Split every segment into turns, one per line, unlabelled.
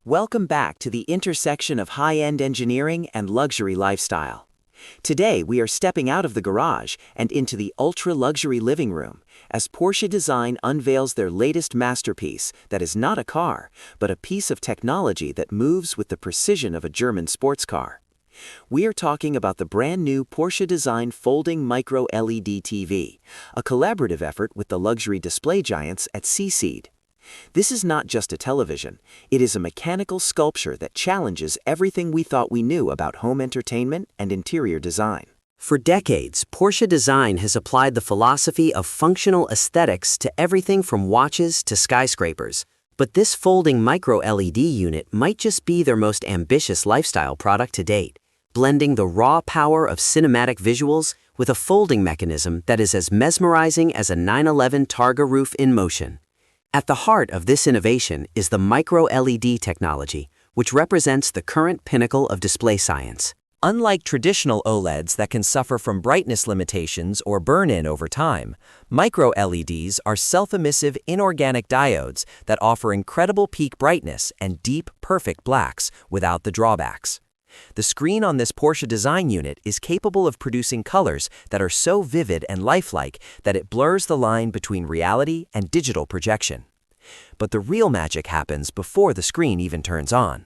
Welcome back to the intersection of high-end engineering and luxury lifestyle. Today we are stepping out of the garage and into the ultra-luxury living room as Porsche Design unveils their latest masterpiece that is not a car, but a piece of technology that moves with the precision of a German sports car. We are talking about the brand new Porsche Design folding micro-LED TV, a collaborative effort with the luxury display giants at CSEED. This is not just a television, it is a mechanical sculpture that challenges everything we thought we knew about home entertainment and interior design.
For decades, Porsche Design has applied the philosophy of functional aesthetics to everything from watches to skyscrapers. But this folding micro-LED unit might just be their most ambitious lifestyle product to date, blending the raw power of cinematic visuals with a folding mechanism that is as mesmerizing as a 911 Targa roof in motion. At the heart of this innovation is the micro-LED technology, which represents the current pinnacle of display science.
Unlike traditional OLEDs that can suffer from brightness limitations or burn-in over time, micro-LEDs are self-emissive inorganic diodes that offer incredible peak brightness and deep, perfect blacks without the drawbacks. The screen on this Porsche Design unit is capable of producing colors that are so vivid and lifelike that it blurs the line between reality and digital projection. But the real magic happens before the screen even turns on.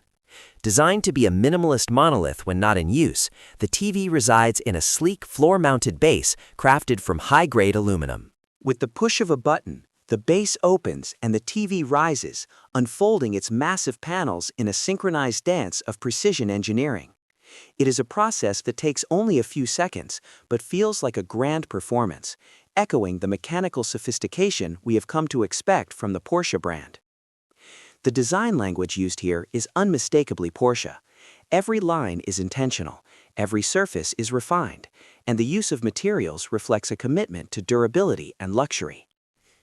Designed to be a minimalist monolith when not in use, the TV resides in a sleek floor-mounted base crafted from high-grade aluminum.
With the push of a button, the base opens and the TV rises, unfolding its massive panels in a synchronized dance of precision engineering. It is a process that takes only a few seconds, but feels like a grand performance, echoing the mechanical sophistication we have come to expect from the Porsche brand. The design language used here is unmistakably Porsche. Every line is intentional, every surface is refined, and the use of materials reflects a commitment to durability and luxury.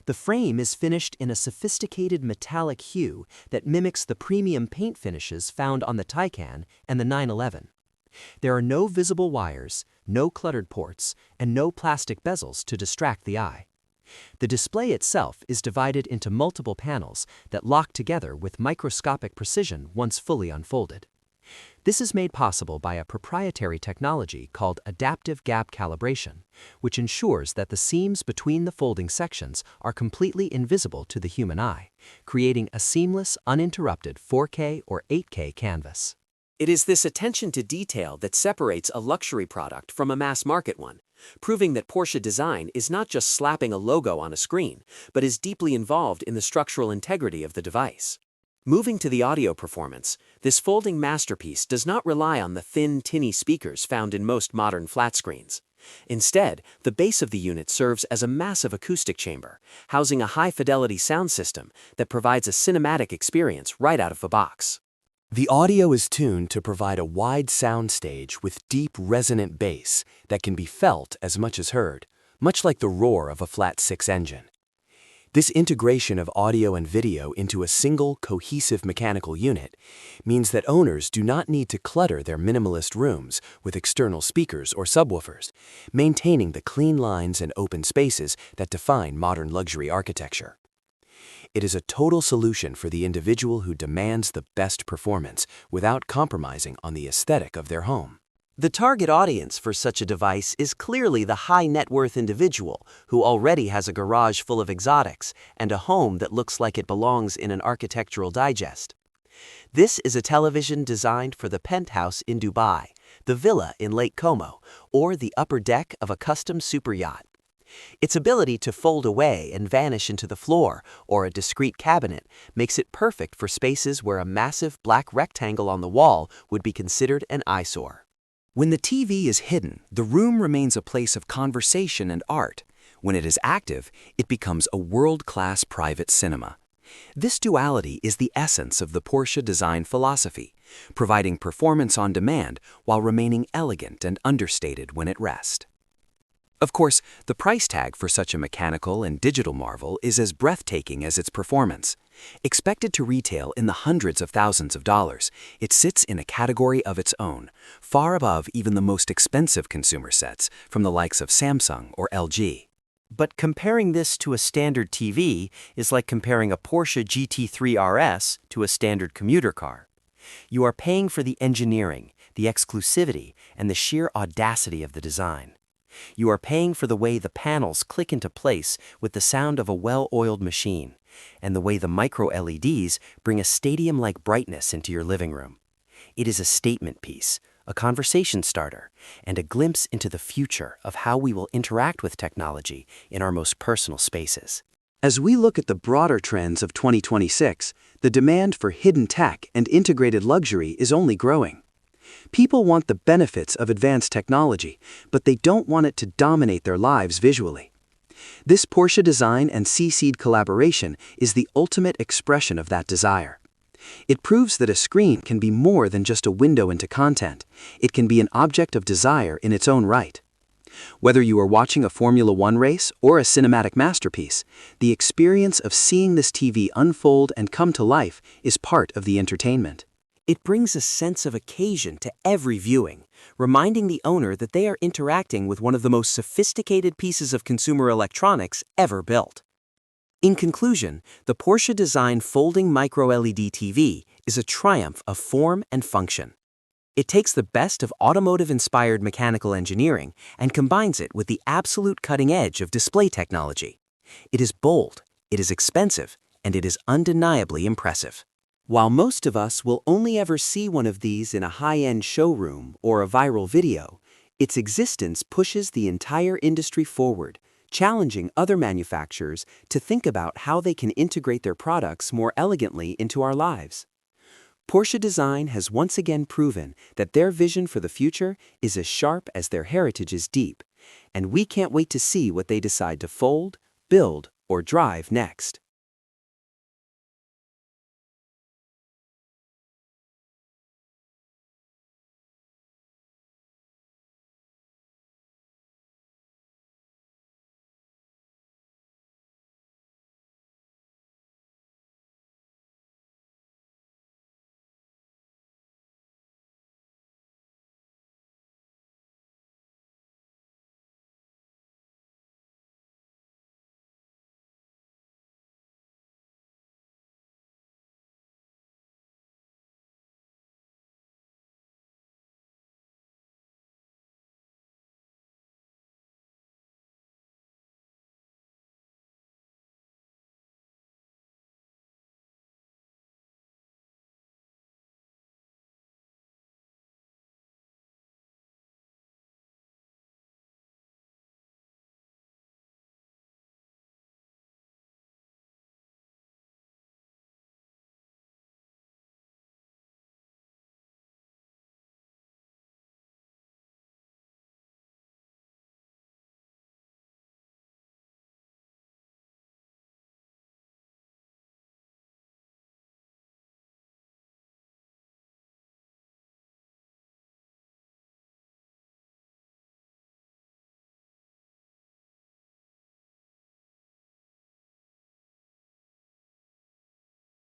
The frame is finished in a sophisticated metallic hue that mimics the premium paint finishes found on the Taycan and the 911. There are no visible wires, no cluttered ports, and no plastic bezels to distract the eye. The display itself is divided into multiple panels that lock together with microscopic precision once fully unfolded. This is made possible by a proprietary technology called adaptive gap calibration, which ensures that the seams between the folding sections are completely invisible to the human eye, creating a seamless, uninterrupted 4K or 8K canvas.
It is this attention to detail that separates a luxury product from a mass-market one, proving that Porsche Design is not just slapping a logo on a screen, but is deeply involved in the structural integrity of the device. Moving to the audio performance, this folding masterpiece does not rely on the thin, tinny speakers found in most modern flat screens. Instead, the base of the unit serves as a massive acoustic chamber, housing a high-fidelity sound system that provides a cinematic experience right out of the box.
The audio is tuned to provide a wide soundstage with deep, resonant bass that can be felt as much as heard, much like the roar of a flat-six engine. This integration of audio and video into a single, cohesive mechanical unit means that owners do not need to clutter their minimalist rooms with external speakers or subwoofers, maintaining the clean lines and open spaces that define modern luxury architecture. It is a total solution for the individual who demands the best performance without compromising on the aesthetic of their home.
The target audience for such a device is clearly the high-net-worth individual who already has a garage full of exotics and a home that looks like it belongs in an architectural digest. This is a television designed for the penthouse in Dubai, the villa in Lake Como, or the upper deck of a custom superyacht. Its ability to fold away and vanish into the floor or a discrete cabinet makes it perfect for spaces where a massive black rectangle on the wall would be considered an eyesore.
When the TV is hidden, the room remains a place of conversation and art. When it is active, it becomes a world-class private cinema. This duality is the essence of the Porsche Design philosophy, providing performance on demand while remaining elegant and understated when at rest. Of course, the price tag for such a mechanical and digital marvel is as breathtaking as its performance. Expected to retail in the hundreds of thousands of dollars, it sits in a category of its own, far above even the most expensive consumer sets from the likes of Samsung or LG.
But comparing this to a standard TV is like comparing a Porsche GT3 RS to a standard commuter car. You are paying for the engineering, the exclusivity, and the sheer audacity of the design. You are paying for the way the panels click into place with the sound of a well-oiled machine, and the way the micro-LEDs bring a stadium-like brightness into your living room. It is a statement piece, a conversation starter, and a glimpse into the future of how we will interact with technology in our most personal spaces.
As we look at the broader trends of 2026, the demand for hidden tech and integrated luxury is only growing. People want the benefits of advanced technology, but they don't want it to dominate their lives visually. This Porsche Design and CC'd collaboration is the ultimate expression of that desire. It proves that a screen can be more than just a window into content. It can be an object of desire in its own right. Whether you are watching a Formula One race or a cinematic masterpiece, the experience of seeing this TV unfold and come to life is part of the entertainment.
It brings a sense of occasion to every viewing, reminding the owner that they are interacting with one of the most sophisticated pieces of consumer electronics ever built. In conclusion, the Porsche Design folding micro-LED TV is a triumph of form and function. It takes the best of automotive-inspired mechanical engineering and combines it with the absolute cutting edge of display technology. It is bold, it is expensive, and it is undeniably impressive. While most of us will only ever see one of these in a high-end showroom or a viral video, its existence pushes the entire industry forward, challenging other manufacturers to think about how they can integrate their products more elegantly into our lives. Porsche Design has once again proven that their vision for the future is as sharp as their heritage is deep, and we can't wait to see what they decide to fold, build, or drive next.